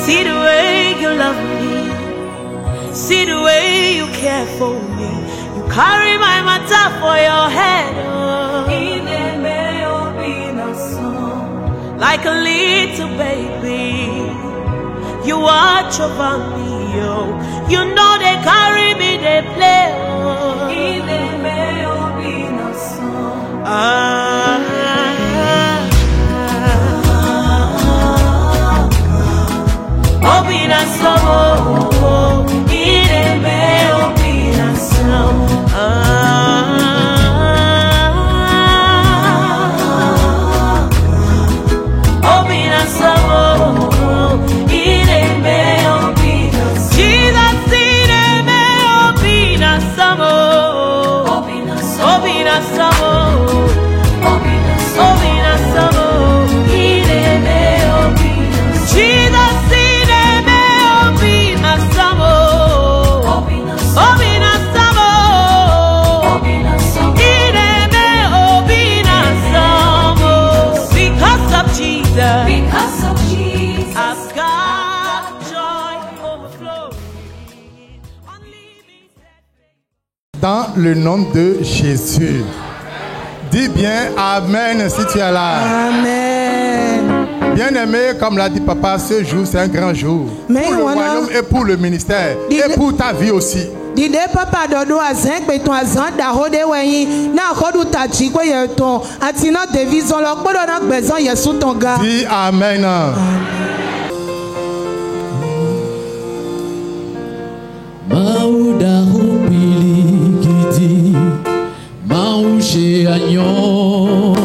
See the way you love me. See the way you care for me. You carry my matter for your head. Oh. Like a little baby, you watch over me. Oh. You know they carry me, they play. Oh. Obina Samo, Ireme, Obina Samo. Obina Samo, Ireme, Obina Samo. Jesus, Ireme, Obina Samo. Obina Samo, Obina Samo, Ireme, Obina Samo. Jesus. Because of Jesus, I've got joy overflowing. Dans le nom de Jésus. Dis bien Amen si tu es là. Amen. Bien-aimé, comme l'a dit papa, ce jour c'est un grand jour. Mais pour le royaume et pour le ministère. Et pour ta vie aussi. Dide papa dodo azin pe ton azan da hode weyin na kodu taji ko ye ton ati na division lo gbodo na gbezan Yesu ton ga. Dis amen. Mauda hupili gidi maushe anyon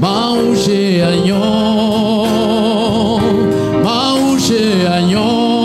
maushe anyon maushe anyon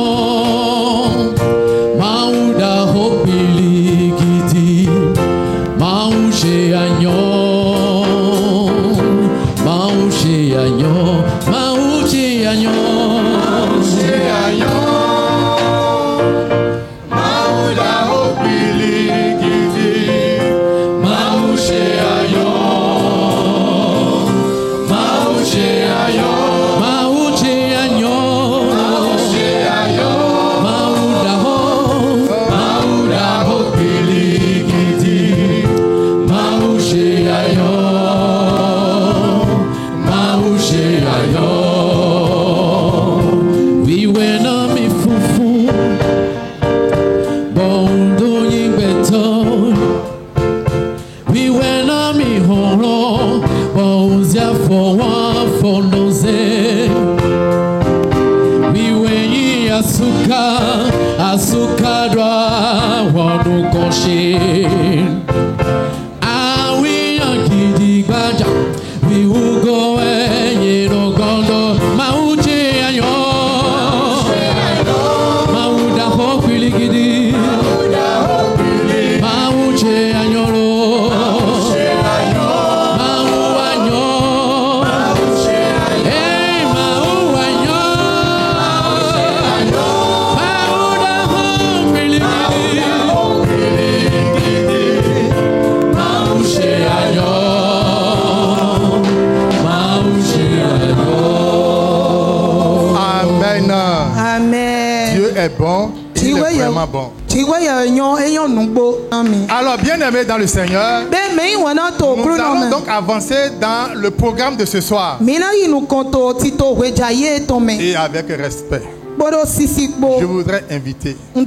Bon, il est vraiment bon. Alors, bien-aimés dans le Seigneur, nous allons donc avancer dans le programme de ce soir. Et avec respect, je voudrais inviter sous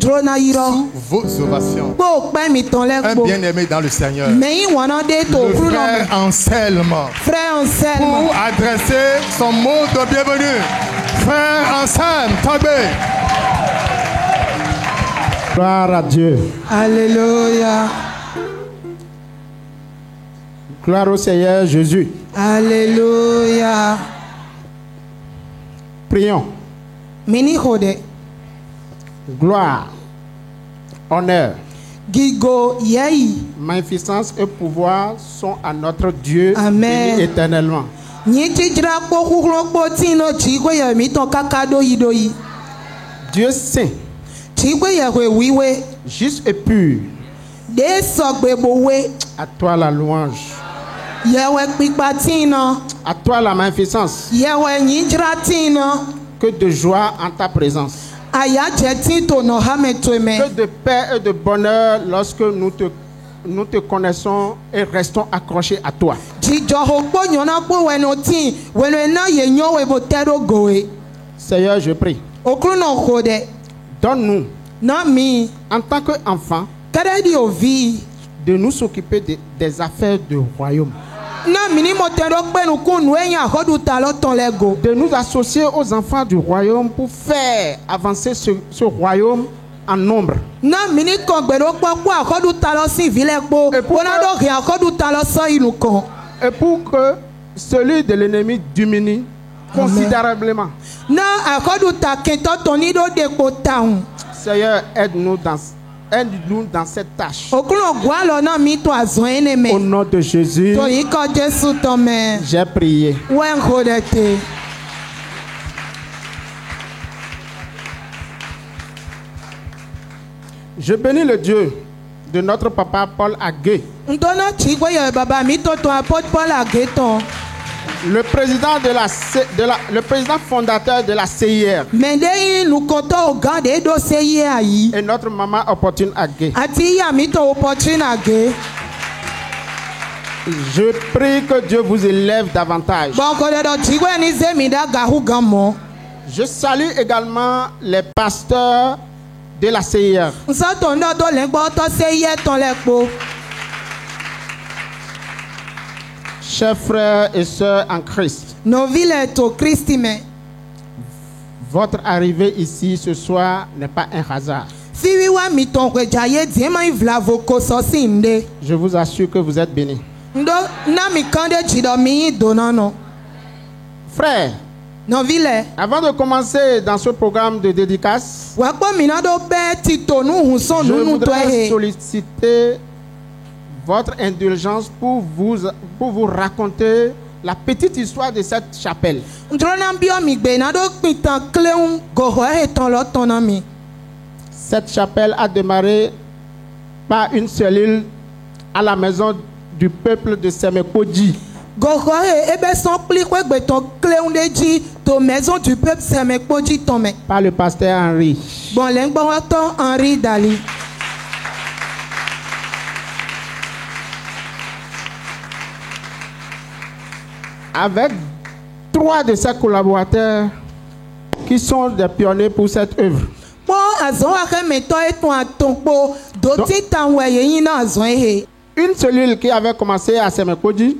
vos ovations un bien-aimé dans le Seigneur, le frère Anselme, pour adresser son mot de bienvenue. Frère Anselme, tombez. Gloire à Dieu. Alléluia. Gloire au Seigneur Jésus. Alléluia. Prions. Gloire, honneur, magnificence et pouvoir sont à notre Dieu. Amen. Éternellement. Dieu saint, juste et pur, à toi la louange, à toi la magnificence, Que de joie en ta présence. Que de paix et de bonheur lorsque nous te connaissons et restons accrochés à toi. Seigneur, je prie. Donne-nous, en tant qu'enfants, de nous occuper des affaires du royaume. De nous associer aux enfants du royaume pour faire avancer ce royaume en nombre. Et pour que celui de l'ennemi diminue considérablement. Seigneur, aide-nous dans cette tâche. Au nom de Jésus, j'ai prié. Je bénis le Dieu de notre papa Paul Agué. Le président le président fondateur de la CIR. Et notre maman Opportune Agué. Je prie que Dieu vous élève davantage. Je salue également les pasteurs de la CIR. Chers frères et sœurs en Christ, votre arrivée ici ce soir n'est pas un hasard. Je vous assure que vous êtes bénis. Frères, avant de commencer dans ce programme de dédicace, je voudrais solliciter votre indulgence pour vous raconter la petite histoire de cette chapelle. Cette chapelle a démarré par une cellule à la maison du peuple de Semekpodji. Par le pasteur Henri. Avec 3 de ses collaborateurs qui sont des pionniers pour cette œuvre. Une cellule qui avait commencé à Semekpodji,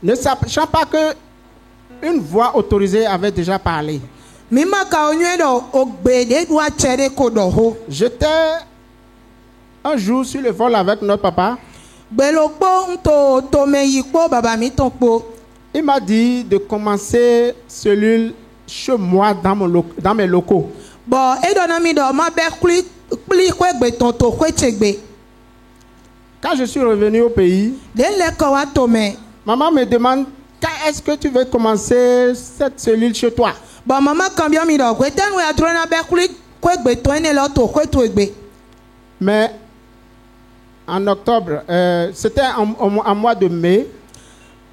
ne sachant pas que une voix autorisée avait déjà parlé. J'étais un jour sur le vol avec notre papa. Il m'a dit de commencer cellule chez moi dans mes locaux. Quand je suis revenu au pays, maman me demande quand est-ce que tu veux commencer cette cellule chez toi. Mais en octobre, c'était en mois de mai,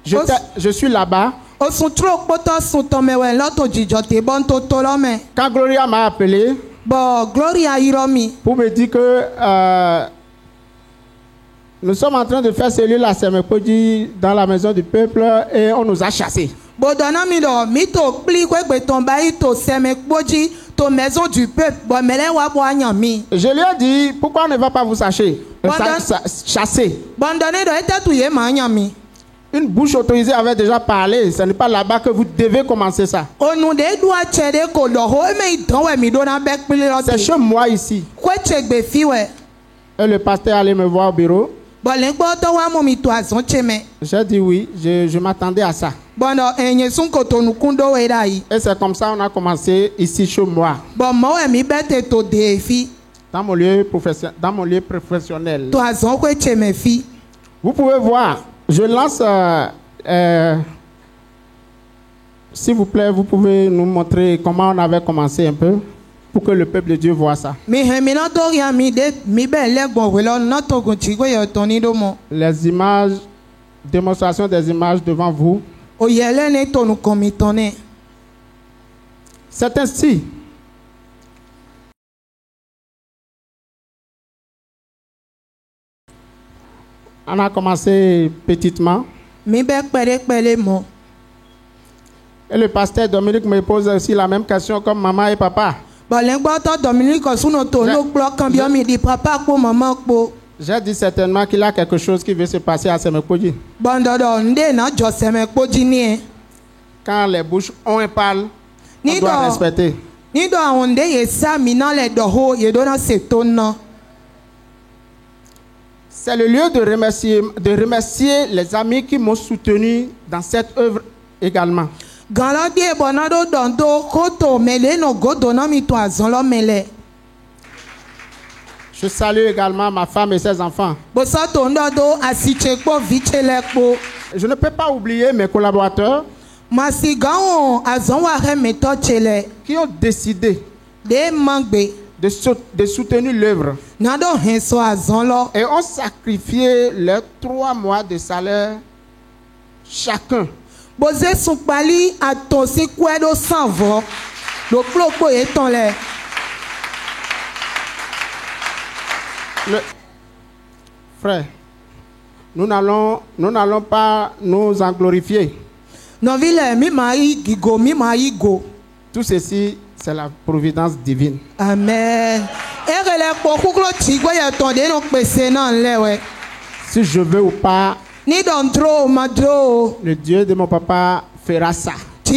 je suis là-bas. Quand Gloria m'a appelé pour me dire que nous sommes en train de faire cellule à Semekpodji dans la maison du peuple et on nous a chassés. Je lui ai dit, pourquoi on ne va pas vous chasser? Une bouche autorisée avait déjà parlé. Ce n'est pas là-bas que vous devez commencer ça. C'est chez moi ici. Et le pasteur allait me voir au bureau. J'ai dit oui, je m'attendais à ça. Et c'est comme ça qu'on a commencé ici chez moi. Dans mon lieu professionnel. Vous pouvez voir, je lance... s'il vous plaît, vous pouvez nous montrer comment on avait commencé un peu pour que le peuple de Dieu voit ça. Les images, démonstration des images devant vous. C'est ainsi on a commencé petitement. Et le pasteur Dominique me pose aussi la même question comme maman et papa. J'ai dit certainement qu'il y a quelque chose qui veut se passer à Semekpoji. Quand les bouches ont un parle, on doit respecter. C'est le lieu de remercier les amis qui m'ont soutenu dans cette œuvre également. Je salue également ma femme et ses enfants. Je ne peux pas oublier mes collaborateurs qui ont décidé de soutenir l'œuvre et ont sacrifié leurs 3 mois de salaire chacun. Frère, nous n'allons pas nous en glorifier. Tout ceci, c'est la providence divine. Amen. Si je veux ou pas, le Dieu de mon papa fera ça. Ça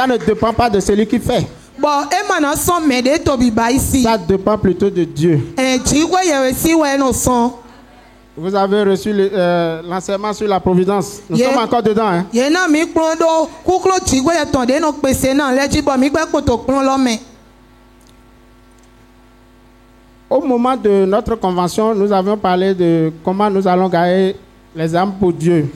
ne dépend pas de celui qui fait. Ça dépend plutôt de Dieu. Vous avez reçu l'enseignement sur la providence. Nous sommes encore dedans. Hein? Au moment de notre convention, nous avions parlé de comment nous allons gagner les âmes pour Dieu.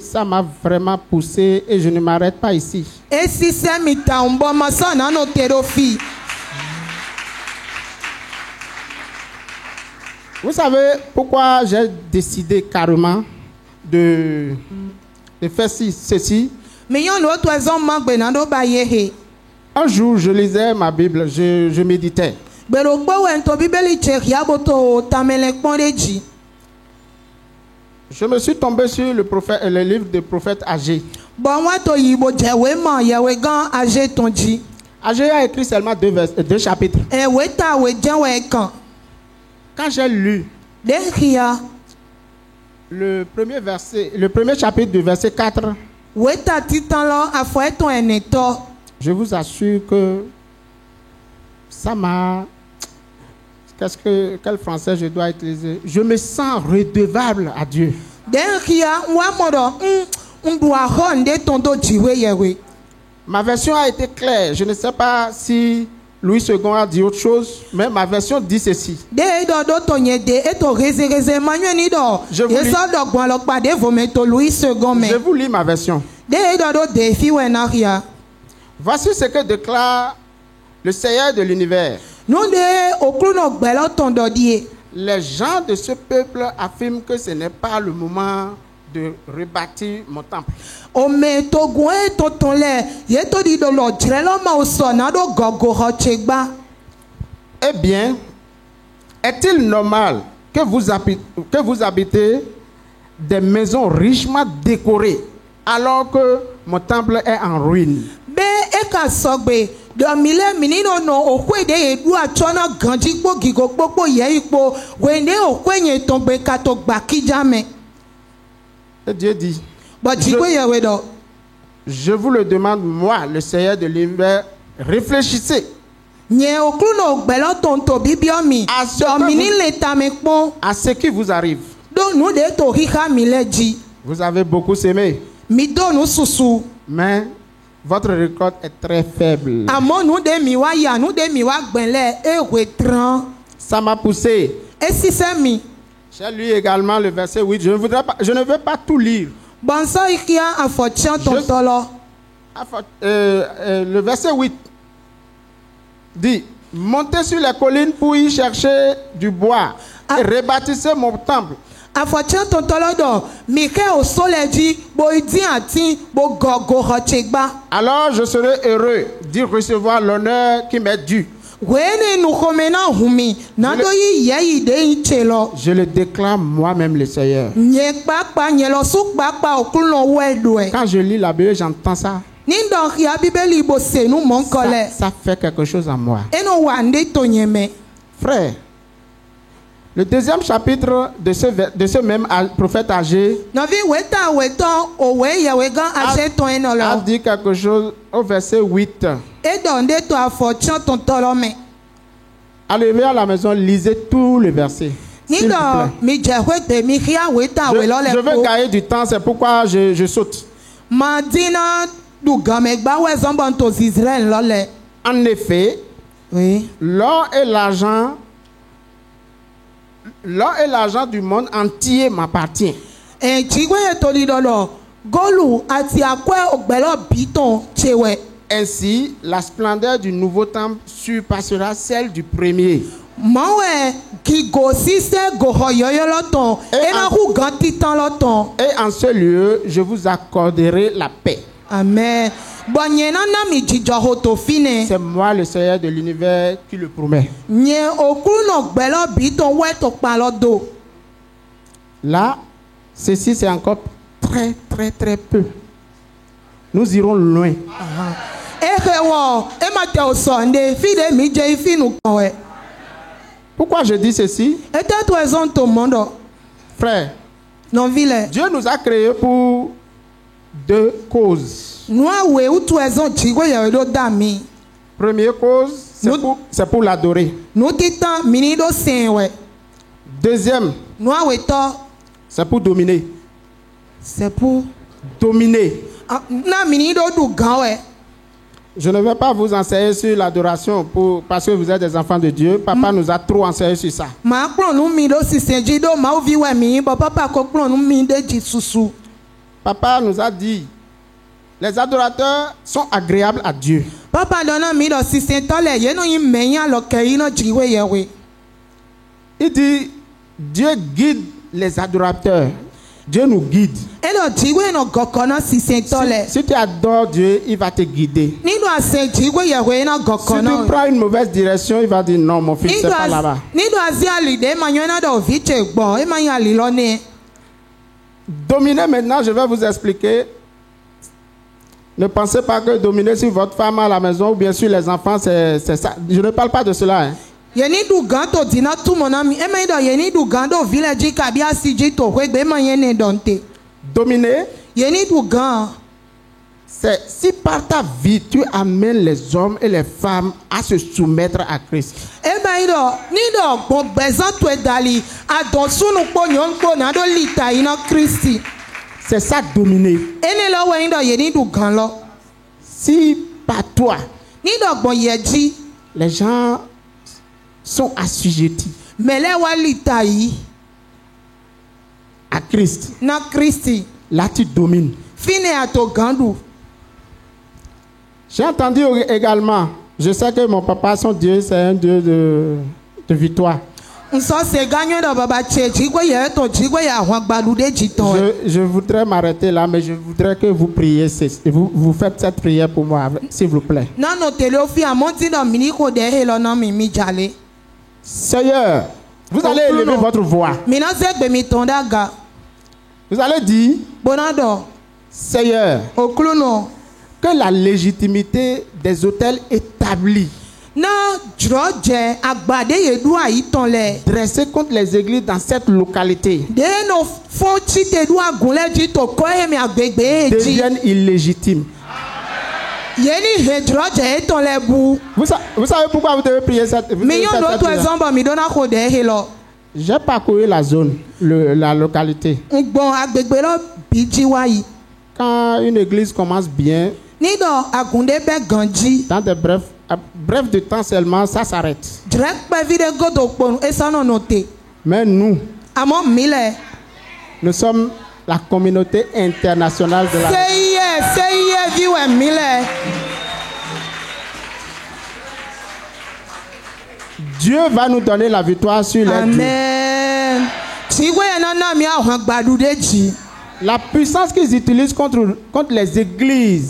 Ça m'a vraiment poussé et je ne m'arrête pas ici. Vous savez pourquoi j'ai décidé carrément de faire ceci? Un jour, je lisais ma Bible, je méditais. Je me suis tombé sur le livre du prophète Agé. Agé a écrit seulement 2 chapitres. Quand j'ai lu le premier chapitre du verset 4, je vous assure que ça m'a... Quel français je dois utiliser? Je me sens redevable à Dieu. Ma version a été claire. Je ne sais pas si Louis II a dit autre chose, mais ma version dit ceci. Je vous lis ma version. Voici ce que déclare le Seigneur de l'univers. Les gens de ce peuple affirment que ce n'est pas le moment de rebâtir mon temple. Eh bien, est-il normal que vous habitez des maisons richement décorées alors que mon temple est en ruine? Et Dieu dit, je vous le demande, moi, le Seigneur de l'univers, réfléchissez à ce qui vous arrive. Vous avez beaucoup semé, mais votre récolte est très faible. Ça m'a poussé. J'ai lu également le verset 8. Je ne veux pas tout lire. Le verset 8 dit, Montez sur les collines pour y chercher du bois. Et rebâtissez mon temple. Alors je serai heureux d'y recevoir l'honneur qui m'est dû. Je le déclare moi-même le Seigneur. Quand je lis la Bible, j'entends ça. Ça fait quelque chose en moi. Frère, le deuxième chapitre de ce même prophète âgé a dit quelque chose au verset 8. Allez à la maison, lisez tous les versets. S'il vous plaît. Je veux gagner du temps, c'est pourquoi je saute. En effet, oui. L'or et l'argent du monde entier m'appartient. Ainsi, la splendeur du nouveau temple surpassera celle du premier. Et en ce lieu, je vous accorderai la paix. Amen. C'est moi le Seigneur de l'univers qui le promet. Là, ceci c'est encore très très très peu. Nous irons loin. Pourquoi je dis ceci? Frère, Dieu nous a créés pour deux causes. Première cause, c'est pour l'adorer. Deuxième, c'est pour dominer. C'est pour dominer. Je ne vais pas vous enseigner sur l'adoration parce que vous êtes des enfants de Dieu. Papa nous a trop enseigné sur ça. Papa nous a dit, les adorateurs sont agréables à Dieu. Il dit, Dieu guide les adorateurs. Dieu nous guide. Si tu adores Dieu, il va te guider. Si tu prends une mauvaise direction, il va dire non, mon fils, c'est pas là-bas. Dominer maintenant, je vais vous expliquer. Ne pensez pas que dominer sur votre femme à la maison ou bien sur les enfants, c'est ça. Je ne parle pas de cela. Hein. Dominer, c'est si par ta vie tu amènes les hommes et les femmes à se soumettre à Christ. C'est ça dominer. Si par toi les gens sont assujettis à Christ, là tu domines. J'ai entendu également, je sais que mon papa, son Dieu, c'est un Dieu de victoire. Je voudrais m'arrêter là, mais je voudrais que vous priez, vous faites cette prière pour moi, s'il vous plaît. Seigneur, vous allez élever votre voix. Vous allez dire, Seigneur, que la légitimité des autels établis dressés contre les églises dans cette localité deviennent illégitimes. Vous savez pourquoi vous devez prier cette prière? J'ai parcouru la zone, la localité. Quand une église commence bien, dans des bref de temps seulement, ça s'arrête. Mais nous sommes la communauté internationale de la... Dieu va nous donner la victoire sur les Amen. La puissance qu'ils utilisent contre les églises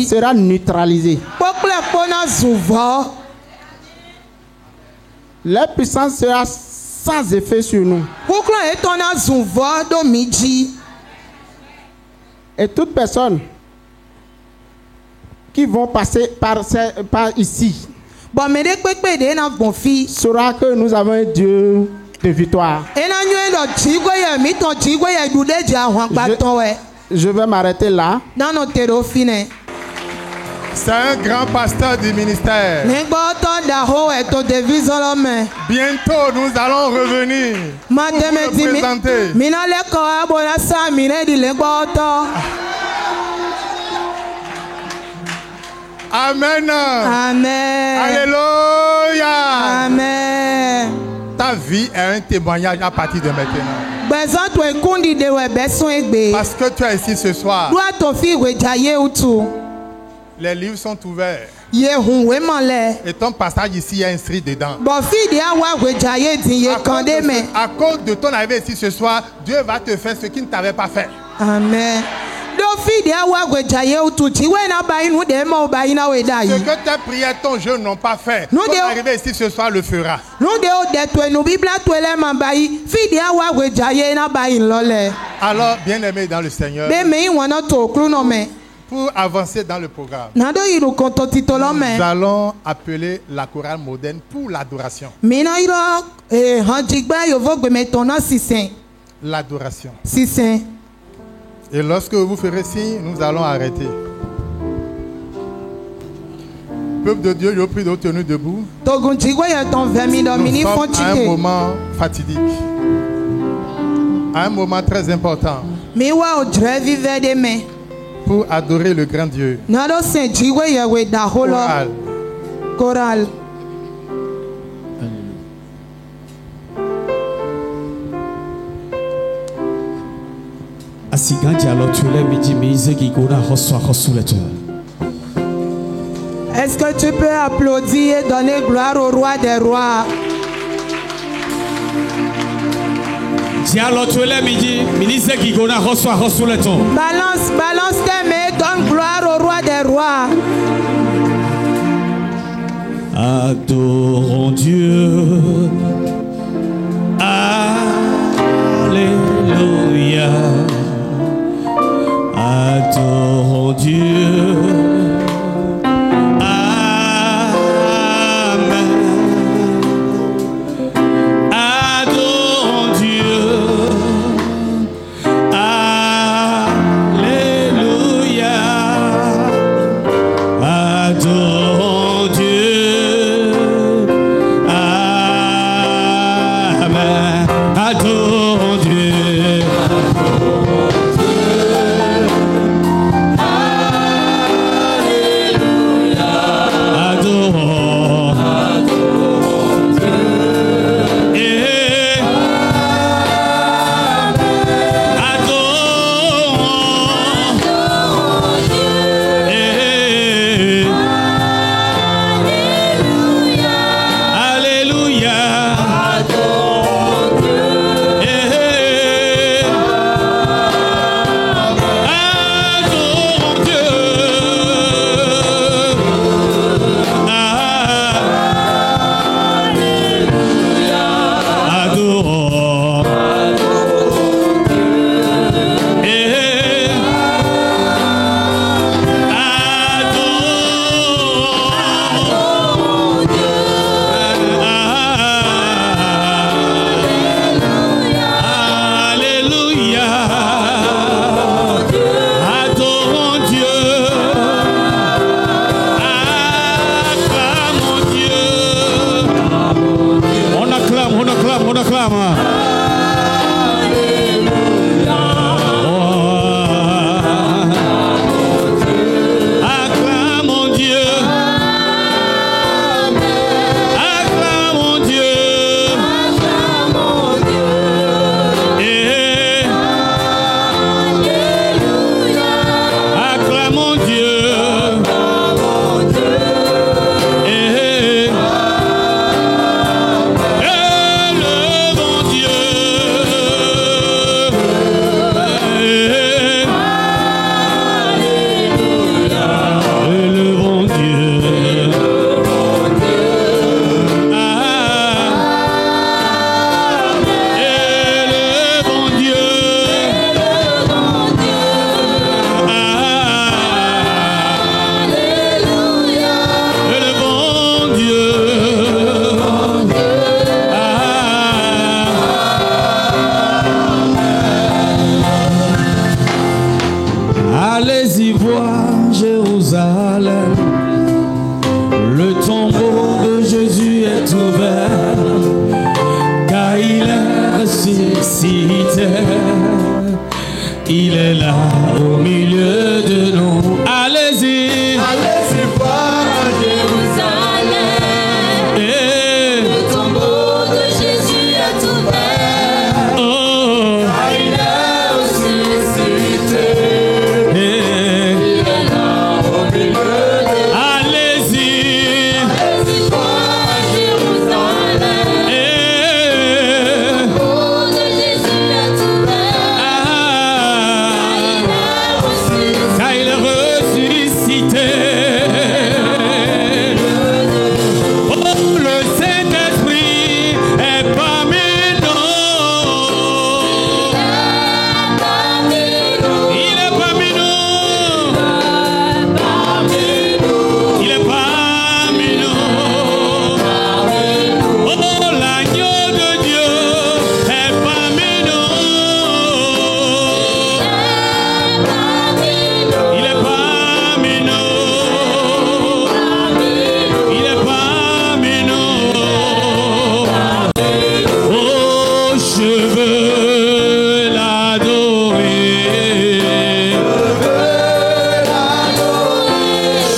sera neutralisée. La puissance sera sans effet sur nous. Et toute personne qui vont passer par ici saura que nous avons un Dieu de victoire. Je vais m'arrêter là. C'est un grand pasteur du ministère. Bientôt, nous allons revenir pour vous présenter. Amen. Amen. Alléluia. Amen. Ta vie est un témoignage à partir de maintenant. Parce que tu es ici ce soir. Les livres sont ouverts. Et ton passage ici est inscrit dedans. À cause de ton arrivée ici ce soir, Dieu va te faire ce qu'il ne t'avait pas fait. Amen. Ce que tes prières, ton jeûne n'ont pas fait, ton arrivée ici ce soir le fera. Alors, bien-aimés dans le Seigneur, pour avancer dans le programme, nous allons appeler la chorale moderne pour l'adoration. L'adoration. Et lorsque vous ferez signe, nous allons arrêter. Peuple de Dieu, je prie de vous tenir debout. Nous sommes à un moment fatidique. À un moment très important. Pour adorer le grand Dieu. Chorale. Est-ce que tu peux applaudir et donner gloire au roi des rois? Balance tes mains, donne gloire au roi des rois. Adorons Dieu. Alléluia. Adorons Dieu. Amen. Adorons Dieu. Alléluia. Adorons Dieu. Amen. Adorons Dieu. il est là au milieu de nous. Allez-y, allez-y voir à Jérusalem. Le tombeau de Jésus est ouvert. Oh, car il est ressuscité. Il est là au milieu de nous. allez-y, Allez-y voir à Jérusalem. Le tombeau de Jésus est ouvert. car il est ressuscité. Oh, le Saint-Esprit est parmi nous. Il est parmi nous. Il est parmi nous. Oh, l'agneau de Dieu est parmi nous. Il est parmi nous. Il est parmi nous. Oh, je veux l'adorer.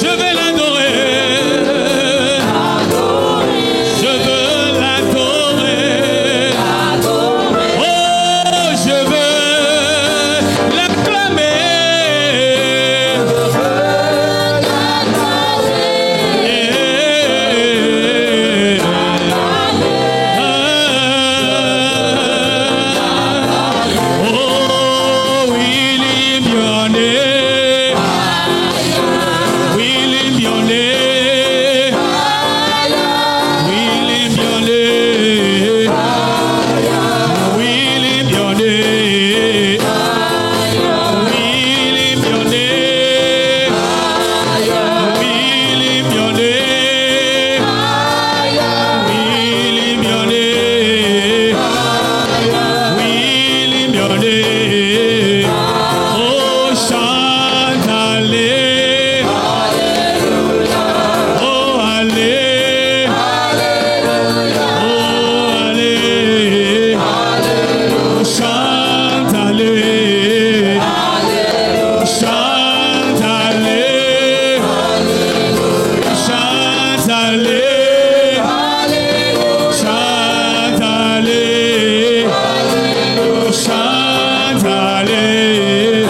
Je veux l'adorer. Je veux l'adorer. Oh, je veux oh, Willy Bionnet. Willy Bionnet. Willy Bionnet. Willy Bionnet. Willy Bionnet. Willy Bionnet. Willy Bionnet. Willy Bionnet. Oh, chante, allez. Oh, allez. Oh, allez. Chante, allez. Chante, allez. Chante, allez. Chante, allez. Chante, allez.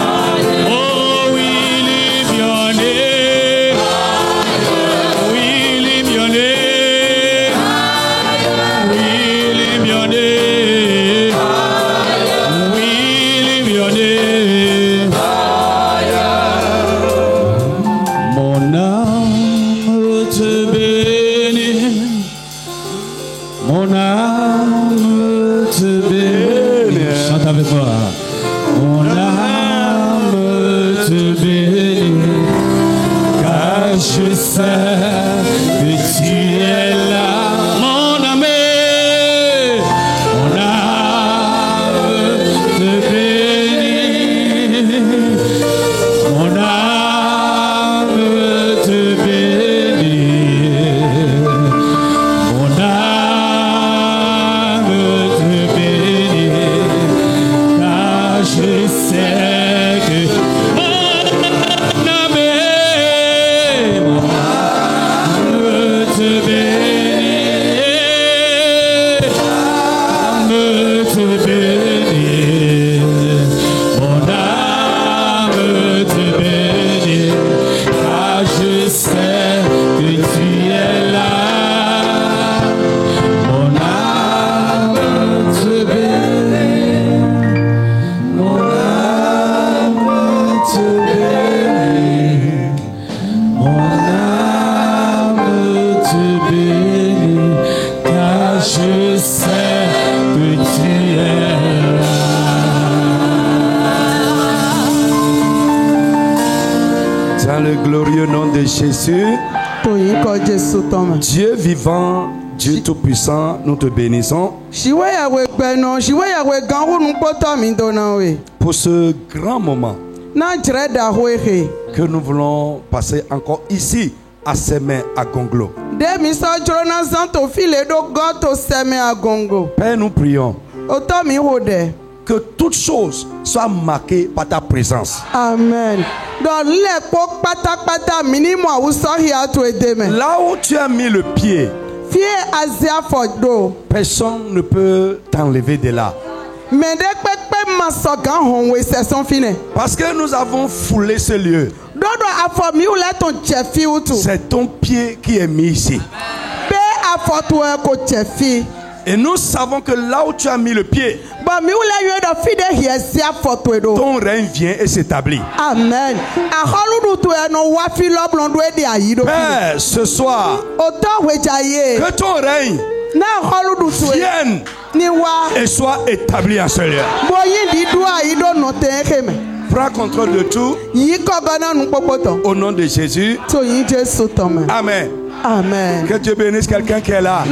Oh, Willy Bionnet. Willy Bionnet. Willy Bionnet. Willy Bionnet. Mon âme te bénit. Mon âme te bénit. Chante avec moi. Mon âme te bénit. Car je sais que tu es là. Mon âme te bénit. Mon âme te bénit. Mon âme te bénit. Car je sais que mon âme te bénit. Âme te bénit. Mon âme te bénit. Car je sais que tu es là. Mon âme te bénit. Mon âme te bénit. Mon âme te bénit. Car je sais que tu es là. Dans le glorieux nom de Jésus, Dieu vivant, Dieu tout-puissant, nous te bénissons pour ce grand moment que nous voulons passer encore ici à Sémé à Gonglo. Père, nous prions que toutes choses soient marquées par ta présence. Amen. Là où tu as mis le pied, personne ne peut t'enlever de là. Parce que nous avons foulé ce lieu. C'est ton pied qui est mis ici. Et nous savons que là où tu as mis le pied, ton règne vient et s'établit. Amen. Père, ce soir, que ton règne vienne et soit établi en ce lieu. Prends contrôle de tout. Au nom de Jésus. Amen. Amen. Que Dieu bénisse quelqu'un qui est là.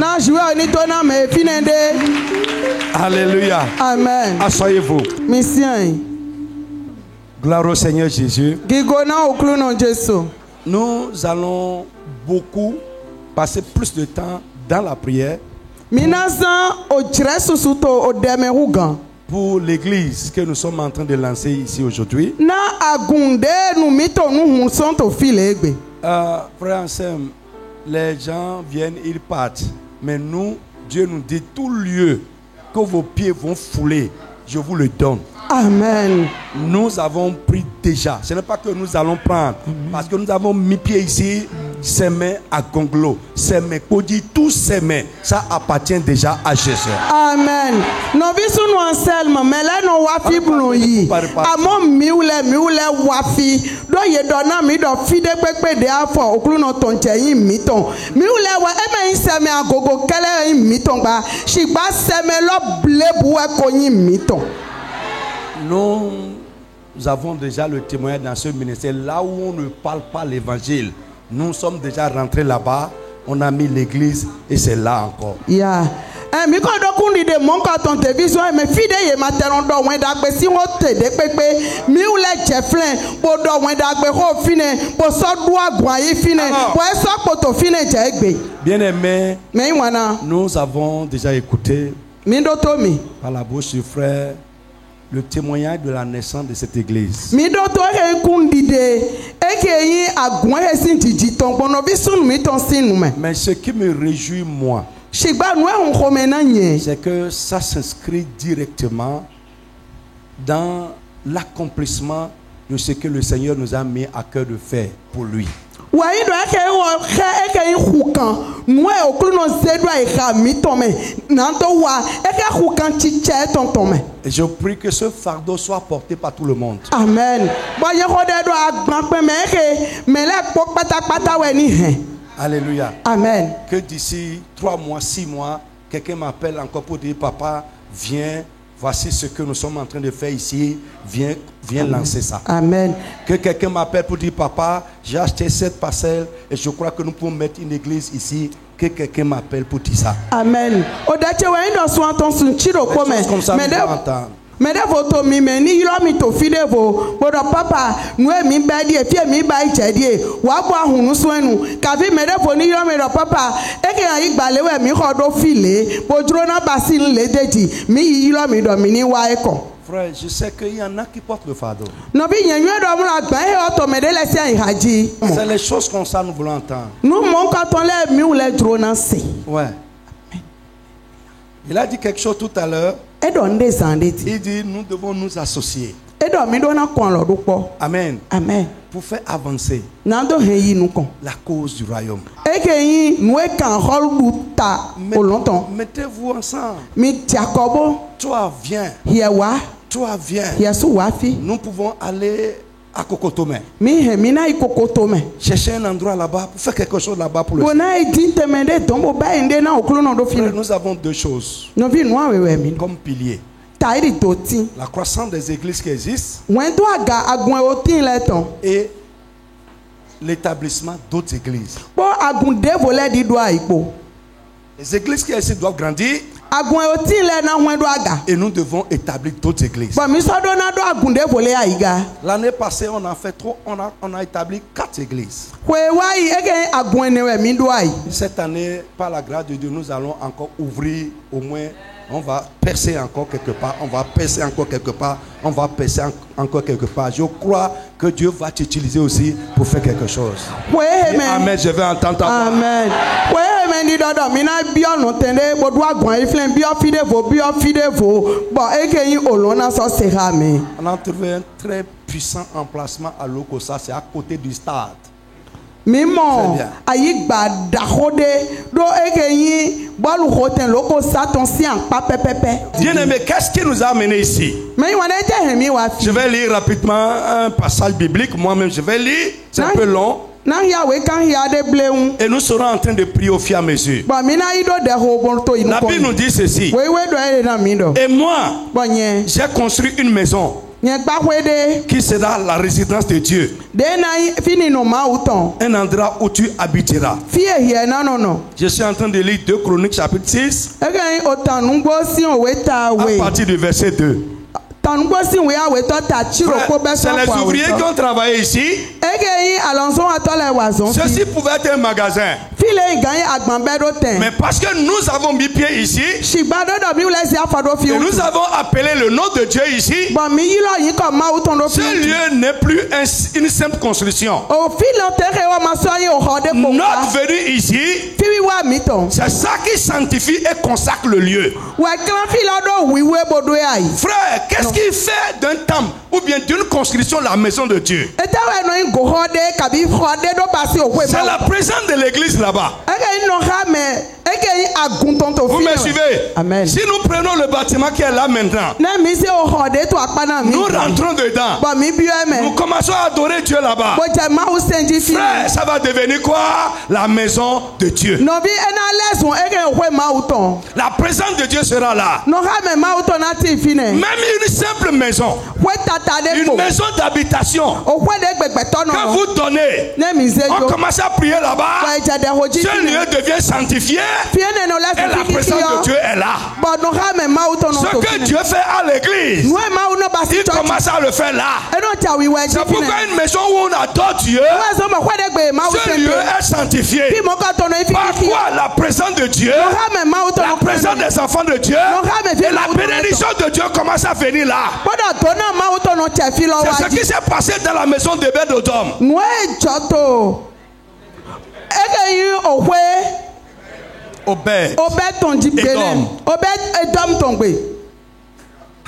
Alléluia. Amen. Asseyez-vous. Gloire au Seigneur Jésus. Nous allons beaucoup passer plus de temps dans la prière pour l'église que nous sommes en train de lancer ici aujourd'hui. Frère Anselme, les gens viennent, ils partent. Mais nous, Dieu nous dit, tout lieu que vos pieds vont fouler, je vous le donne. Amen. Nous avons pris déjà. Ce n'est pas que nous allons prendre. Parce que nous avons mis pied ici. Ses mains à Gonglo, ses mains Kodi, tous ses mains, ça appartient déjà à Jésus. Amen. Nous visons nous ensemble, mais là nous wafi blonyi. Amon miule wafi. Do ye donna mi do fide pepe de afo oklu no tonche yin miton. Miule wa eme yin seme agogo kele yin miton ba. Shigba seme lo blebu e ko yin miton. Nous avons déjà le témoignage dans ce ministère. Là où on ne parle pas l'évangile, nous sommes déjà rentrés là-bas. On a mis l'église et c'est là encore. Yeah. Mi ko do kundi de mon ka ton télévision me fide ye materon do wen dagbe si won te de pepe mi ule jeflen bo do wen dagbe ho fine bo so do agwan yi fine bo e so poto fine je egbe. Bien-aimés, me nous avons déjà écouté mi do to mi par la bouche du frère le témoignage de la naissance de cette église. Mi do to he kundi de e ke yin agwan he sin jiji ton bono bi sunu mi ton sinu me. Mais ce qui me réjouit moi, c'est que ça s'inscrit directement dans l'accomplissement de ce que le Seigneur nous a mis à cœur de faire pour lui. Et je prie que ce fardeau soit porté par tout le monde. Amen. Alléluia. Amen. Que d'ici 3 mois, 6 mois, quelqu'un m'appelle encore pour dire, papa, viens, voici ce que nous sommes en train de faire ici, viens lancer ça. Amen. Que quelqu'un m'appelle pour dire, papa, j'ai acheté cette parcelle et je crois que nous pouvons mettre une église ici. Que quelqu'un m'appelle pour dire ça. Amen. Comme ça, nous pouvons entendre. Mais de votre mimeni yilo mi to fide vo bodo papa nu mi ba die fie mi ba ichedie wa bo ahunu so enu ka fi me de fo ni yilo mi do papa e ke yan igbale we mi ko do file bojuro na basin le deji mi yilo mi do mi ni wa eko. Frère, je sais qu'il y en a qui portent le fardeau. C'est les choses comme ça nous voulons entendre. Ouais. Il a dit quelque chose tout à l'heure. Il dit nous devons nous associer. Amen. Amen. Pour faire avancer la cause du royaume. Mettez-vous ensemble. Toi viens. Toi viens. Nous pouvons aller à Kokotome. Chercher un endroit là-bas pour faire quelque chose là-bas pour le Seigneur. Nous avons 2 choses comme piliers. La croissance des églises qui existent et l'établissement d'autres églises. Les églises qui existent doivent grandir et nous devons établir d'autres églises. L'année passée, on a établi 4 églises. Cette année, par la grâce de Dieu, nous allons encore ouvrir au moins On va percer encore quelque part, on va percer encore quelque part, on va percer encore quelque part. Je crois que Dieu va t'utiliser aussi pour faire quelque chose. Oui, amen. Amen, je vais entendre ta voix. Amen. Oui, amen. Dis donc, mina bien n'entendez, bon doigt grand, il fait bien fidèle vous. Bon, et que y olona ça sera mais. On a trouvé un très puissant emplacement à Lokossa, c'est à côté du stade. Mimo, ayi gba dahode do ekeyin bolu hoten loko saton si en pa pepepe. Bien-aimé, qu'est-ce qui nous a amené ici? Je vais lire rapidement un passage biblique. Moi-même, je vais lire. C'est un peu long. Et nous serons en train de prier au fur et à mesure. La Bible nous dit ceci. Et moi, j'ai construit une maison qui sera la résidence de Dieu. Un endroit où tu habiteras. Je suis en train de lire 2 Chroniques chapitre 6 à partir du verset 2. C'est les ouvriers qui ont travaillé ici. Ceci pouvait être un magasin. Mais parce que nous avons mis pied ici, et nous avons appelé le nom de Dieu ici, ce lieu n'est plus une simple construction. Notre venue ici, c'est ça qui sanctifie et consacre le lieu. Frère, qu'est-ce qui fait d'un temple ou bien d'une construction la maison de Dieu? C'est la présence de l'église là-bas. Vous me suivez? Amen. Si nous prenons le bâtiment qui est là maintenant, nous rentrons dedans, nous commençons à adorer Dieu là-bas. Frère, ça va devenir quoi? La maison de Dieu. La présence de Dieu sera là. Même une simple maison, une maison d'habitation que vous donnez, on commence à prier là-bas, ce lieu devient sanctifié et la présence de Dieu est là. Ce que Dieu fait à l'église, il commence à le faire là. C'est pourquoi une maison où on adore Dieu, ce lieu est sanctifié. Par quoi? La présence de Dieu, la présence des enfants de Dieu et la bénédiction de Dieu commence à venir là. C'est ce qui s'est passé dans la maison de Obed-Edom.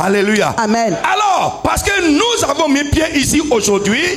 Alléluia. Amen. Alors, parce que nous avons mis pied ici aujourd'hui,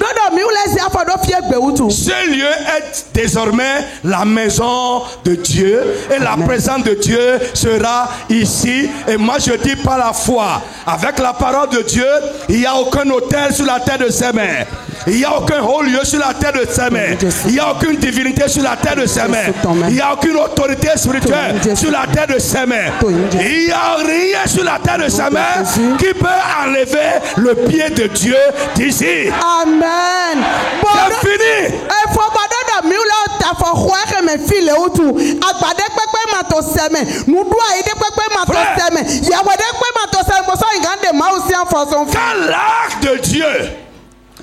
ce lieu est désormais la maison de Dieu et la présence de Dieu sera ici. Et moi je dis par la foi, avec la parole de Dieu, il n'y a aucun autel sur la terre de ses mains. Il n'y a aucun haut lieu sur la terre de ses mains. Il n'y a aucune divinité sur la terre de ses mains. Il n'y a aucune autorité spirituelle sur la terre de ses mains. Il n'y a rien sur la terre de ses mains qui peut enlever le pied de Dieu d'ici. Amen. C'est fini. Quand l'arc de Dieu,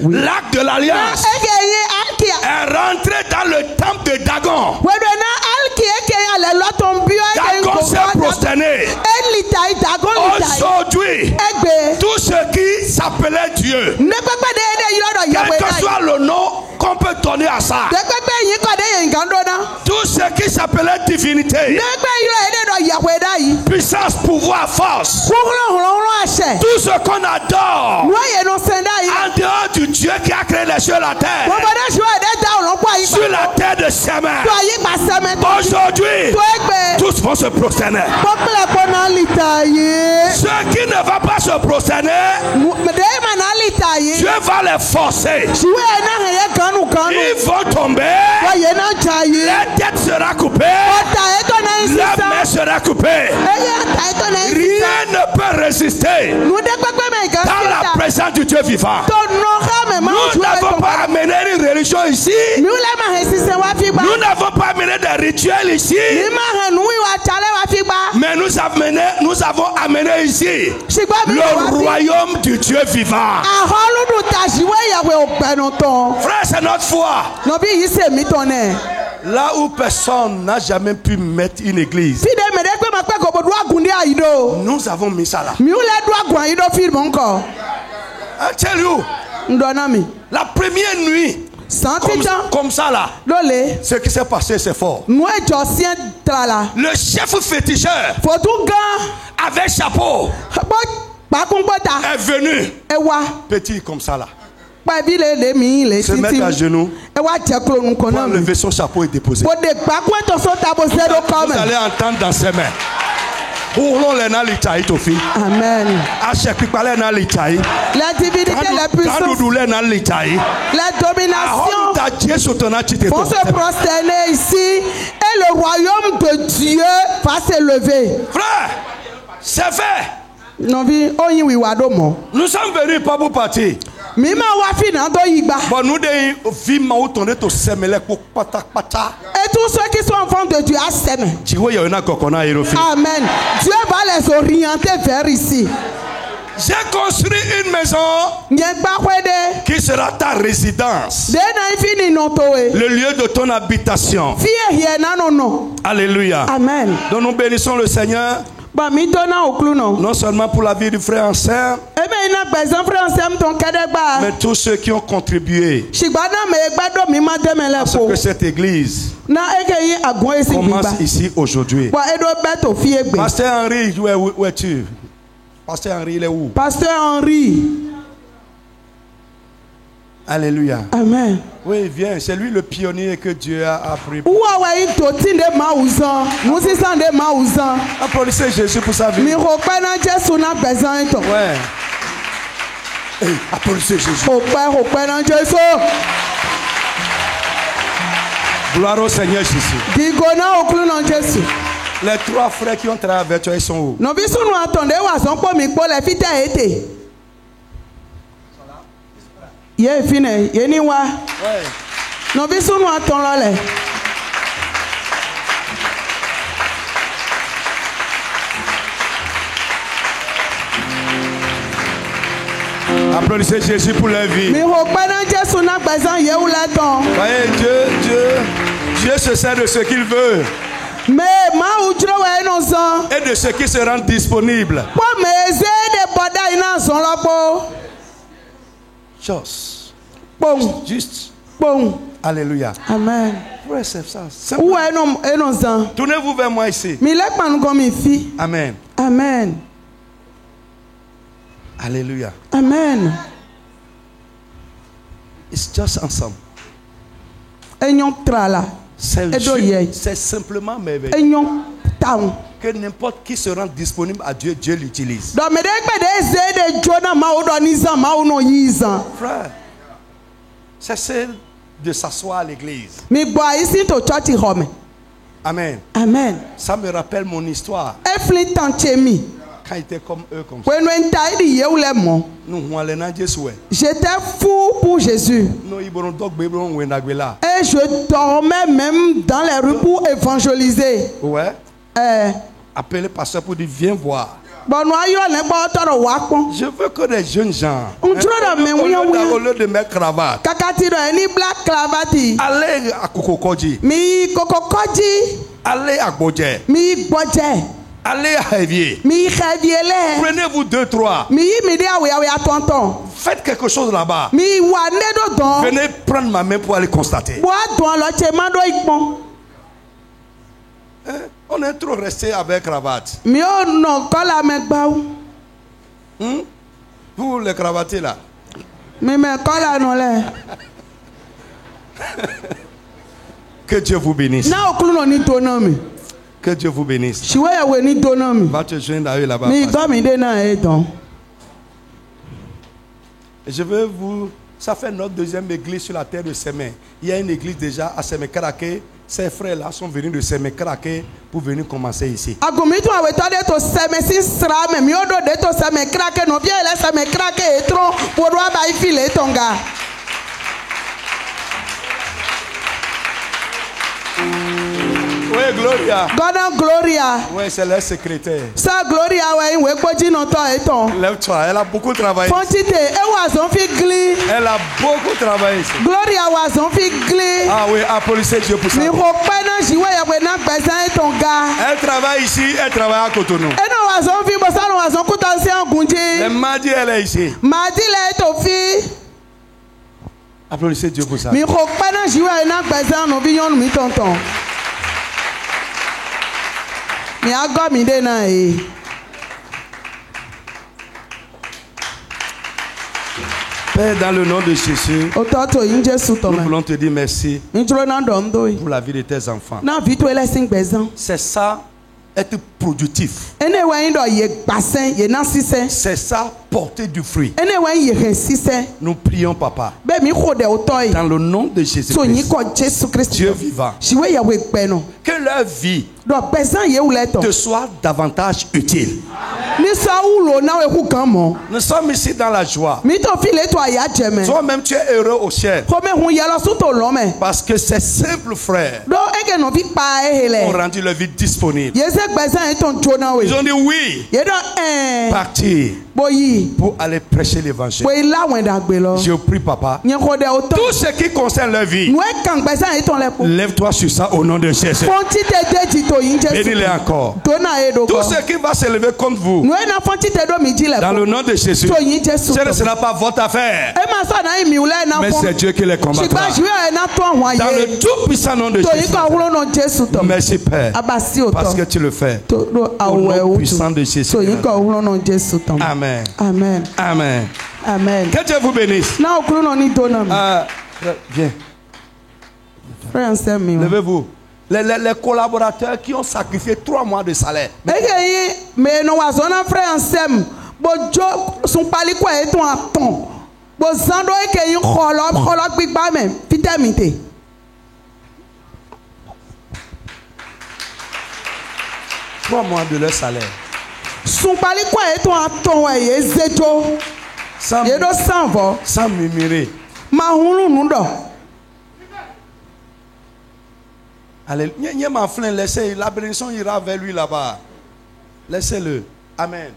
l'arc de l'alliance, est rentré dans le temple de Dagon, Dagon s'est prosterné. Aujourd'hui, tout ce qui s'appelait Dieu, quel que soit le nom qu'on peut donner à ça, tout ce qui s'appelait divinité, puissance, pouvoir, force, tout ce qu'on adore en dehors du Dieu qui a créé les cieux et la terre, sur la terre de ses mains, aujourd'hui tous vont se prosterner. Ceux qui ne vont pas se prosterner, Dieu va les forcer. Ils vont tomber. La tête sera coupée. La main sera coupée. Rien ne peut résister dans la présence du Dieu vivant. Nous n'avons pas amené une religion ici. Nous n'avons pas amené des rituels ici. Mais nous avons amené ici le royaume du Dieu vivant. Frère, c'est notre foi. Là où personne n'a jamais pu mettre une église, Nous avons mis ça là. I tell you. La première nuit. Comme ça là. Ce qui s'est passé, c'est fort. Le chef féticheur avec chapeau est venu. Petit comme ça là. Se mettre à genoux. Lever son chapeau et déposer. Vous allez entendre dans ses mains. Amen. La divinité la puissance. La domination vont se prosterner ici et le royaume de Dieu va s'élever. Frère, c'est fait. Nous sommes venus pas pour partir. Bon, nous et tous ceux qui sont enfants de Dieu à s'aimer. Amen. Dieu va les orienter vers ici. J'ai construit une maison qui sera ta résidence, le lieu de ton habitation. Alléluia. Amen. Donc nous bénissons le Seigneur. Non seulement pour la vie du frère Anselme, mais tous ceux qui ont contribué à ce que cette église commence ici aujourd'hui. Pasteur Henri, où es-tu? Pasteur Henri, il est où? Pasteur Henri. Alléluia. Amen. Oui, viens. C'est lui le pionnier que Dieu a appris. Applaudissez Jésus pour sa vie. Ouais. Hey, applaudissez Jésus. Gloire au Seigneur Jésus. Les trois frères qui ont travaillé avec toi, ils sont où? Applaudissez Jésus pour leur vie. Voyez, Dieu se sert de ce qu'il veut et de ce qui se rend disponible. Chose. Juste. Alléluia. Amen. Tournez-vous vers moi ici. Amen. Amen. Alléluia. Amen. It's just ensemble. C'est simplement merveilleux que n'importe qui se rend disponible à Dieu, Dieu l'utilise. Frère, cessez de s'asseoir à l'église. Amen. Amen. Ça me rappelle mon histoire. Quand il était comme eux, comme ça. J'étais fou pour Jésus. Et je dormais même dans les rues pour évangéliser. Ouais. Appelez pasteur pour dire viens voir. Je veux que les jeunes gens, au lieu de mettre cravate, allez à Kokokodji, allez à Bodje, allez à Hevier. Prenez-vous 2-3. Faites quelque chose là-bas. Venez prendre ma main pour aller constater. On est trop resté avec cravate. Vous les cravatez là. Que Dieu vous bénisse. Que Dieu vous bénisse. Va te joindre à eux là-bas. Je veux vous... Ça fait notre deuxième église sur la terre de Sémé. Il y a une église déjà à Sémé-Karaké. Ces frères-là sont venus de Sémé-Karaké pour venir commencer ici. Oui, Gloria. Gordon Gloria. Oui, c'est leur secrétaire. Ça, Gloria, ouais, ouais, quoi, dis non, toi et ton. Lève-toi, elle a beaucoup travaillé. Fontite, elle was fait gli. Elle a beaucoup travaillé ici. Gloria was fait gli. Ah oui, applaudissez Dieu pour ça. Mi pas na jiwe ya wena pesa et ton gars. Elle travaille ici, elle travaille à Cotonou. Elle was fait pour ça, was on kuta si en gunji. Le mardi, elle est ici. Mardi, elle est au fi. Applaudissez Dieu pour ça. Mi pas na jiwe na pesa no vignon mi tonton. Mi ago mi de na e. Père, dans le nom de Jésus, nous voulons te dire merci pour la vie de tes enfants. C'est ça, être productif. C'est ça, porter du fruit. Nous prions, Papa, dans le nom de Jésus-Christ, Dieu vivant, que leur vie te soit davantage utile. Nous sommes ici dans la joie. Toi-même, tu es heureux au ciel. Parce que ces simples frères ont rendu leur vie disponible. Ils ont dit oui. Partir pour aller prêcher l'évangile. Je prie, Papa, tout ce qui concerne leur vie, lève-toi sur ça au nom de Jésus. Bénis-les encore. Tout ce qui va se lever contre vous, dans le nom de Jésus, ce ne sera pas votre affaire, mais c'est Dieu qui les combattra. Dans le tout puissant nom de Jésus. Merci, Père, parce que tu le fais. Au nom puissant de Jésus. Amen. Amen. Amen. Amen. Que Dieu vous bénisse. Viens. Levez-vous. Les collaborateurs qui ont sacrifié 3 mois de salaire. Mais nous avons frère ensemble. Bojo son pali quoi et ton aton. Bozando e ke yin kholo gbigba me vitamite. Trois mois de leur salaire. Son pali quoi et ton aton ouais yezejo. Sans murmurer. Ma hunu nundo. Allez, laissez, la bénédiction ira vers lui là-bas. Laissez-le. Amen.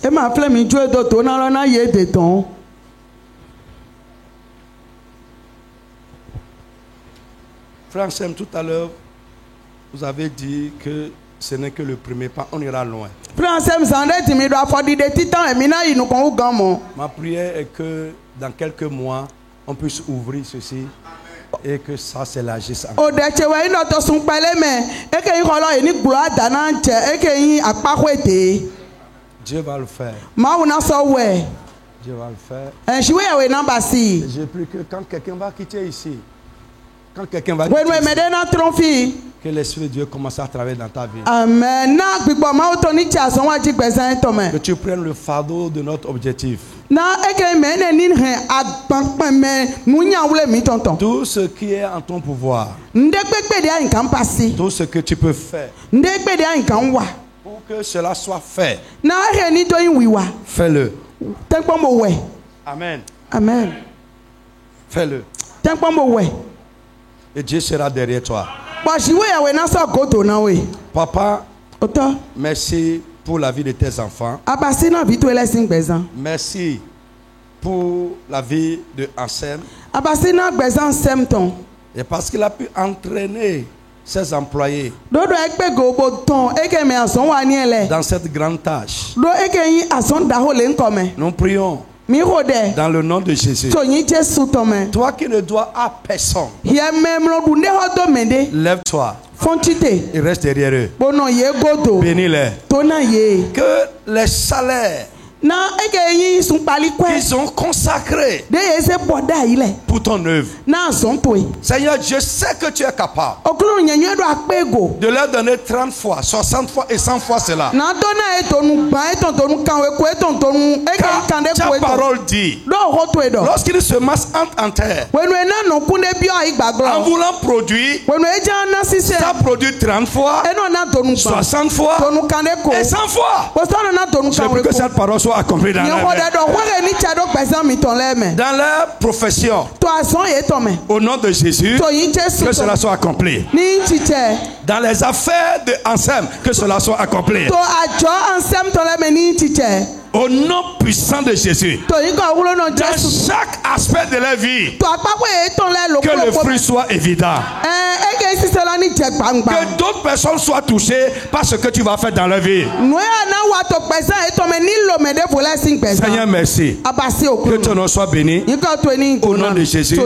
Et ma flemme mi joue d'auto na na ye de ton. Frère Sam, tout à l'heure, vous avez dit que ce n'est que le premier pas, on ira loin. Frère Sam, zande mi doit faire des titans et mina il nous kon gamo. Ma prière est que dans quelques mois, on puisse ouvrir ceci. Et que ça s'élargisse encore. Dieu va le faire. Dieu va le faire. Je prie que quand quelqu'un va quitter ici, que l'Esprit de Dieu commence à travailler dans ta vie. Amen. Que tu prennes le fardeau de notre objectif. Tout ce qui est en ton pouvoir, tout ce que tu peux faire pour que cela soit fait, fais-le. Amen. Amen. Fais-le. Et Dieu sera derrière toi. Papa, merci pour la vie de tes enfants. Merci pour la vie de Ansem. Et parce qu'il a pu entraîner ses employés dans cette grande tâche. Nous prions dans le nom de Jésus. Toi qui ne dois à personne, lève-toi et reste derrière eux. Bénis-les. Que les salaires qu'ils ont consacrés pour ton œuvre, Seigneur, je sais que tu es capable de leur donner 30 fois, 60 fois et 100 fois cela. Ta parole dit, lorsqu'ils se massent en terre, en voulant produire, ça produit 30 fois, 60 fois et 100 fois. Je prie que cette parole soit soit accompli dans leur vie. Dans leur profession. Au nom de Jésus, que cela soit accompli. Dans les affaires de Ansem, que cela soit accompli. Au nom puissant de Jésus, dans chaque aspect de leur vie, que le fruit soit évident. Que d'autres personnes soient touchées par ce que tu vas faire dans leur vie. Seigneur, merci. Que ton nom soit béni. Au nom de Jésus.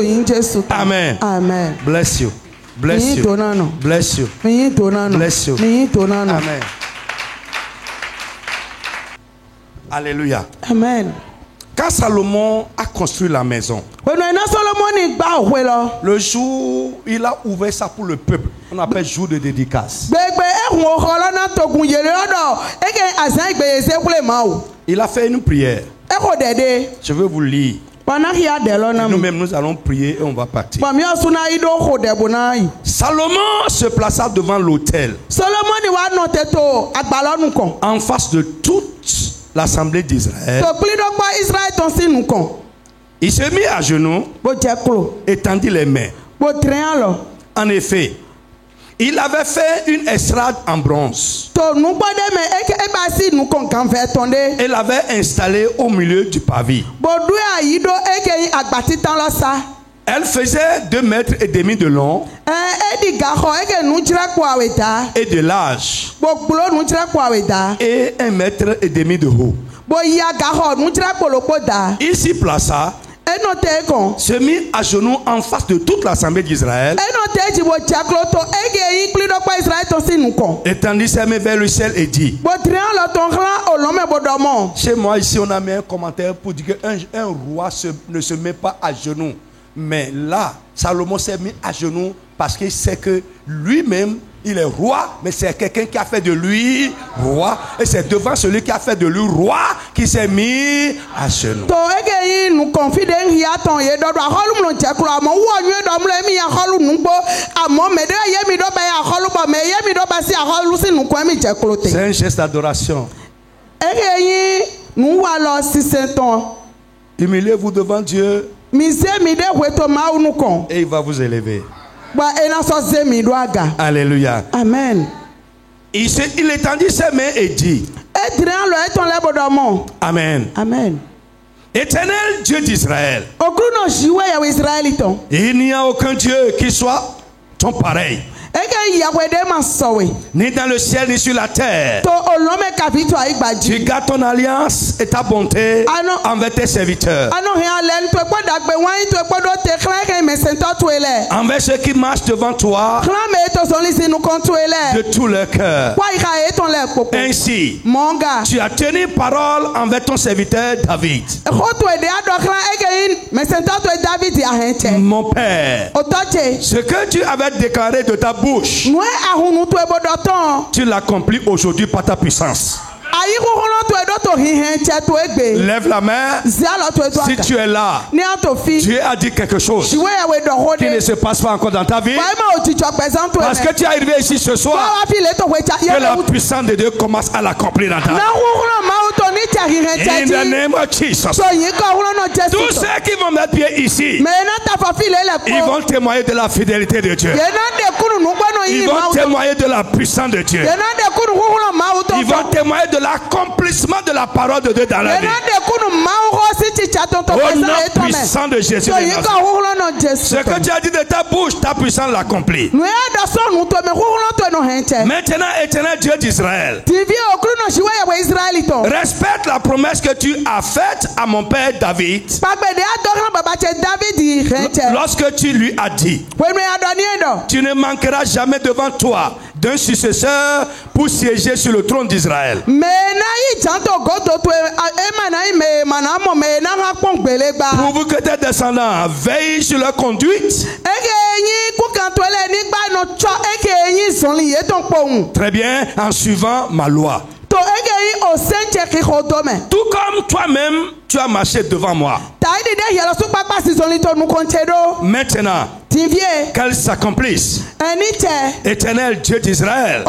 Amen. Amen. Bless you. Bless you. Bless you. Bless you. Amen. Alléluia. Amen. Quand Salomon a construit la maison, le jour il a ouvert ça pour le peuple, on appelle jour de dédicace. Il a fait une prière. Je vais vous lire. Nous-mêmes, nous allons prier et on va partir. Salomon se plaça devant l'autel, en face de toute l'assemblée d'Israël. Il se mit à genoux et tendit les mains. En effet, il avait fait une estrade en bronze et l'avait installée au milieu du pavis. Elle faisait 2,5 mètres de long et de large et 1,5 mètre de haut. Il s'y plaça, se mit à genoux en face de toute l'assemblée d'Israël et tendit ses mains vers le ciel et dit: chez moi ici on a mis un commentaire pour dire qu'un roi ne se met pas à genoux. Mais là, Salomon s'est mis à genoux parce qu'il sait que lui-même, il est roi, mais c'est quelqu'un qui a fait de lui roi. Et c'est devant celui qui a fait de lui roi qui s'est mis à genoux. C'est un geste d'adoration. Humiliez-vous devant Dieu et il va vous élever. Alléluia. Amen. Il étendit ses mains et dit: Amen. Amen. Éternel Dieu d'Israël, il n'y a aucun Dieu qui soit ton pareil, ni dans le ciel ni sur la terre. Tu gardes ton alliance et ta bonté envers tes serviteurs, envers ceux qui marchent devant toi de tout leur cœur. Ainsi, tu as tenu parole envers ton serviteur David, mon père. Ce que tu avais déclaré de ta bouche, tu l'accomplis aujourd'hui par ta puissance. Lève la main. Si tu es là, Dieu a dit quelque chose qui ne se passe pas encore dans ta vie, parce que tu es arrivé ici ce soir, que la puissance de Dieu commence à l'accomplir dans ta vie. In the name of Jesus. Tous ceux qui vont mettre pied ici, ils vont témoigner de la fidélité de Dieu. Ils vont témoigner de la puissance de Dieu. Ils vont témoigner de l'accomplissement de la parole de Dieu dans la vie. Au nom puissant de Jésus. Ce que tu as dit de ta bouche, ta puissance l'accomplit. Maintenant, éternel Dieu d'Israël, respecte la promesse que tu as faite à mon père David lorsque tu lui as dit: tu ne manqueras jamais devant toi d'un successeur pour siéger sur le trône d'Israël. Pourvu que tes descendants veillent sur leur conduite. Très bien, en suivant ma loi. Tout comme toi-même, tu as marché devant moi. Maintenant, qu'elle s'accomplisse. Éternel Dieu d'Israël,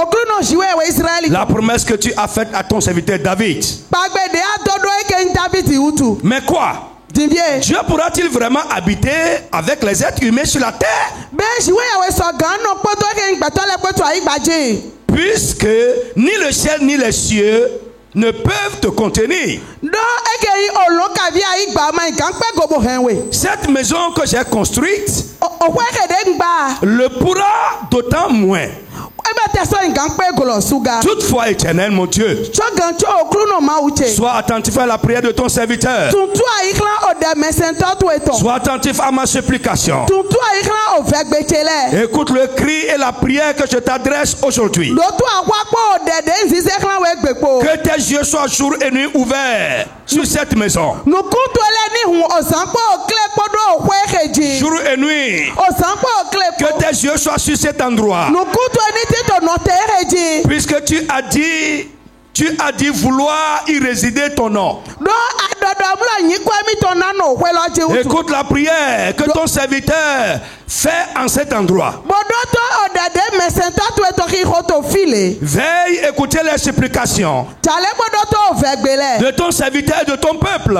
La promesse que tu as faite à ton serviteur David. Mais quoi? Dieu pourra-t-il vraiment habiter avec les êtres humains sur la terre? Puisque ni le ciel ni les cieux ne peuvent te contenir. Cette maison que j'ai construite le pourra d'autant moins. Toutefois, éternel, mon Dieu, sois attentif à la prière de ton serviteur. Sois attentif à ma supplication. Écoute le cri et la prière que je t'adresse aujourd'hui. Que tes yeux soient jour et nuit ouverts sur cette maison. Jour et nuit. Que tes yeux soient sur cet endroit. Puisque tu as dit vouloir y résider ton nom. Écoute la prière que ton serviteur fait en cet endroit. Veille écouter les supplications de ton serviteur et de ton peuple.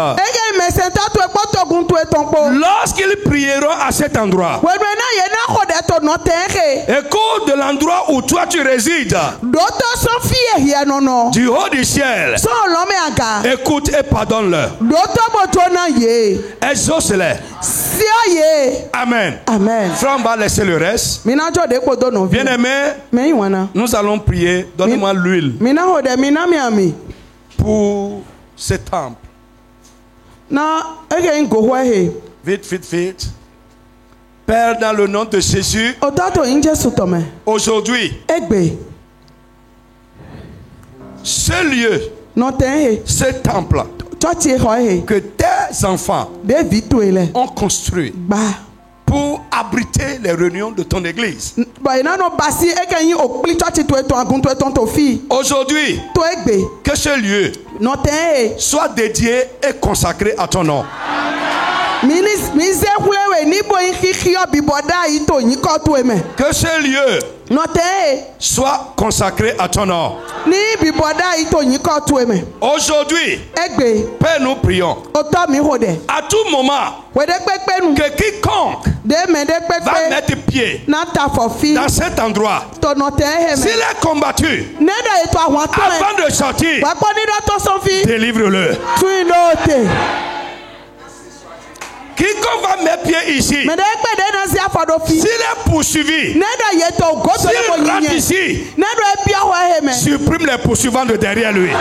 Lorsqu'ils prieront à cet endroit, écoute de l'endroit où toi tu résides, du haut du ciel. Écoute et pardonne-leur. Exauce-les. Amen. Amen. Frère, on va laisser le reste. Bien-aimé, nous allons prier. Donne-moi l'huile pour ce temple. Vite, vite, vite. Père, dans le nom de Jésus, aujourd'hui, ce lieu, ce temple que tes enfants ont construit pour abriter les réunions de ton église. Aujourd'hui, que ce lieu soit dédié et consacré à ton nom. Que ce lieu soit consacré à ton nom. Aujourd'hui, Père, nous prions à tout moment que quiconque va mettre pied dans cet endroit, s'il est combattu avant de sortir, délivre-le. Quiconque va mettre pied ici, s'il est poursuivi, s'il rentre ici, supprime les poursuivants de derrière lui.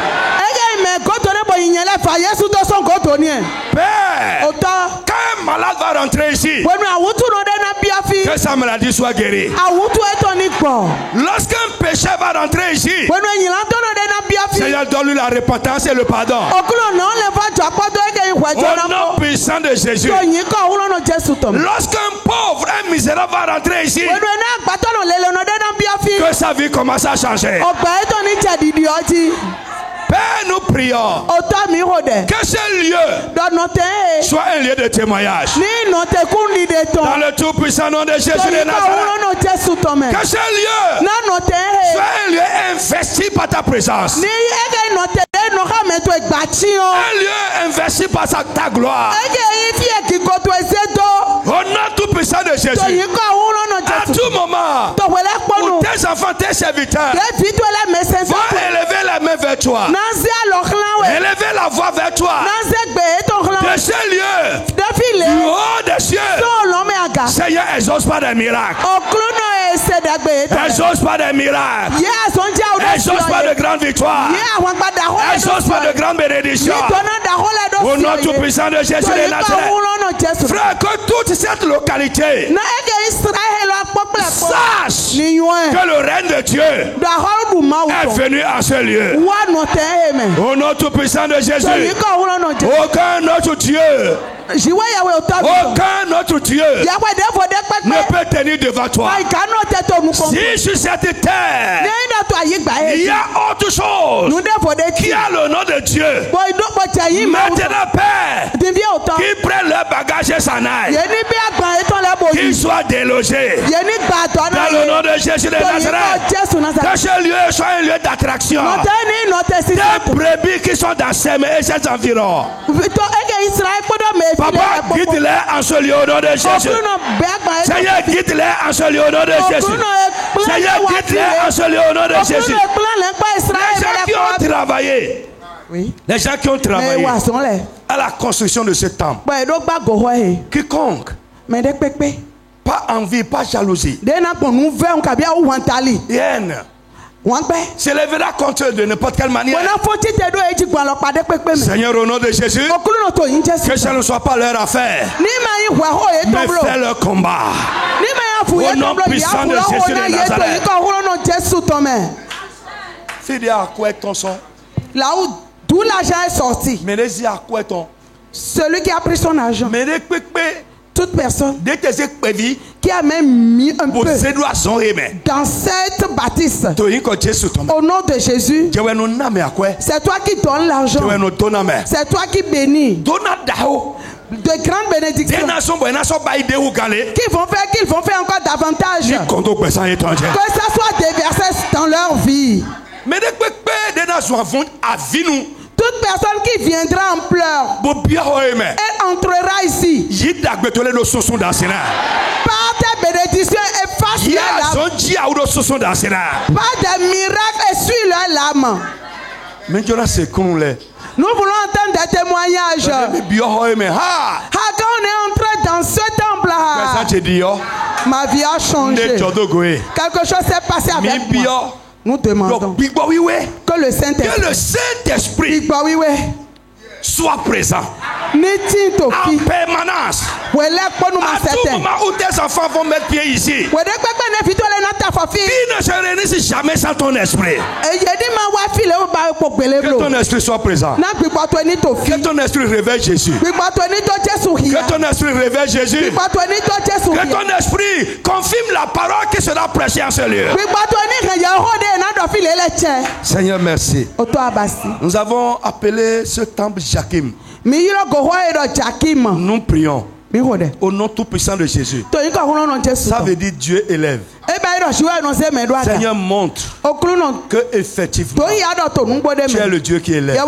Père, quand un malade va rentrer ici, que sa maladie soit guérie. Lorsqu'un pécheur va rentrer ici, Seigneur, donne-lui la repentance et le pardon. Au nom puissant de Jésus. Lorsqu'un pauvre, un misérable va rentrer ici, que sa vie commence à changer. Père, nous prions que ce lieu soit un lieu de témoignage. Dans le tout-puissant nom de Jésus de Nazareth. Que ce lieu soit un lieu investi par ta présence. Un lieu investi par ta gloire. Au nom tout-puissant de Jésus. À tout moment, où tes enfants, tes serviteurs vont élever la main vers toi, élever la voix vers toi, de ce lieu, du haut des cieux, Seigneur, exauce pas des miracles, exauce pas des miracles, exauce pas de grandes victoires, exauce pas de grandes bénédictions. Au nom tout-puissant de Jésus de Nazareth. Frère, que toute cette localité sache que le règne de Dieu est venu à ce lieu. Au nom tout-puissant de Jésus. Aucun autre Dieu, aucun autre Dieu ne peut tenir devant toi. Si sur cette terre il y a autre chose qui a le nom de Dieu, maintenant Père, qu'ils prennent leur bagage et s'en aillent, qu'ils soient délogés Dans le nom de Jésus de Nazareth. Que ce lieu soit un lieu d'attraction. Des brebis qui sont dans Sem et ses environs. Papa, guide-les en ce lieu au nom de Jésus. Seigneur, guide-les en ce lieu au nom de Jésus. Seigneur, guide-les en ce lieu au nom de Jésus. Les gens qui ont travaillé. Oui. Les gens qui ont travaillé à la construction de ce temple. Quiconque. Pas envie, pas jalousie. Haine. S'élèvera contre eux de n'importe quelle manière. Seigneur, au nom de Jésus, que ça ne soit pas leur affaire, mais fais leur combat. Au nom puissant de Jésus de Nazareth. Fille, à quoi est ton son? Là où tout l'argent est sorti. Mais les à quoi est ton? Celui qui a pris son argent. Mais les toute personne qui a même mis un peu dans cette bâtisse au nom de Jésus, c'est toi qui donnes l'argent, c'est toi qui bénis de grandes bénédictions qu'ils vont faire encore davantage, que ça soit déversé dans leur vie. Toute personne qui viendra en pleurs, elle entrera ici. Par tes bénédictions, efface leur larmes. Par des miracles, essuie leur larmes. Nous voulons entendre des témoignages. Quand on est entré dans ce temple-là, ma vie a changé. Quelque chose s'est passé avec moi. Nous demandons que le Saint-Esprit soit présent en permanence. À tout moment où tes enfants vont mettre pied ici, ils ne se réunissent jamais sans ton esprit. Que ton esprit soit présent. Que ton esprit réveille Jésus. Que ton esprit réveille Jésus. Que ton esprit confirme la parole qui sera prêchée en ce lieu. Seigneur, merci. Nous avons appelé ce temple Jakim. Nous prions au nom tout puissant de Jésus. Ça veut dire Dieu élève. Seigneur, montre que effectivement tu es le Dieu qui élève.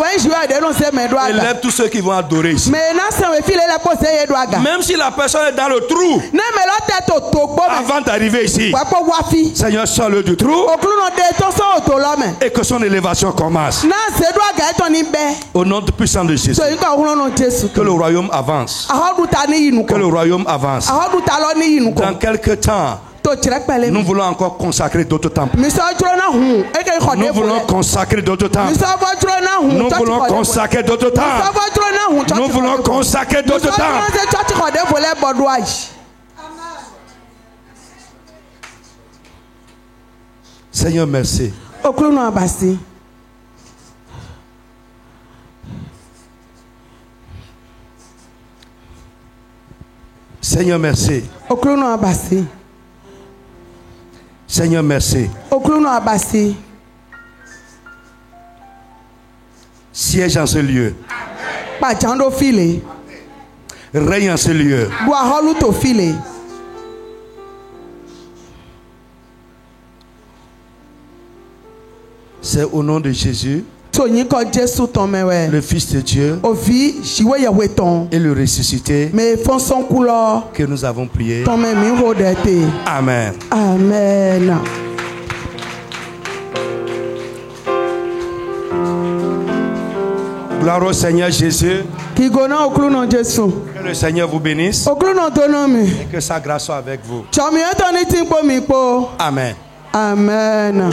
Élève tous ceux qui vont adorer ici. Même si la personne est dans le trou, avant d'arriver ici, Seigneur, sors-le du trou et que son élévation commence. Au nom tout puissant de Jésus. Que le royaume avance. Que le royaume avance. Dans quelques temps, nous voulons encore consacrer d'autres temples. Nous voulons consacrer d'autres temples. Nous voulons consacrer d'autres temples. Nous voulons consacrer d'autres temples. Seigneur, merci. Seigneur, merci. Seigneur, merci. Siège en ce lieu. Règne en ce lieu. C'est au nom de Jésus, le Fils de Dieu et le ressuscité, que nous avons prié. Amen. Amen. Gloire au Seigneur Jésus. Que le Seigneur vous bénisse et que sa grâce soit avec vous. Amen. Amen.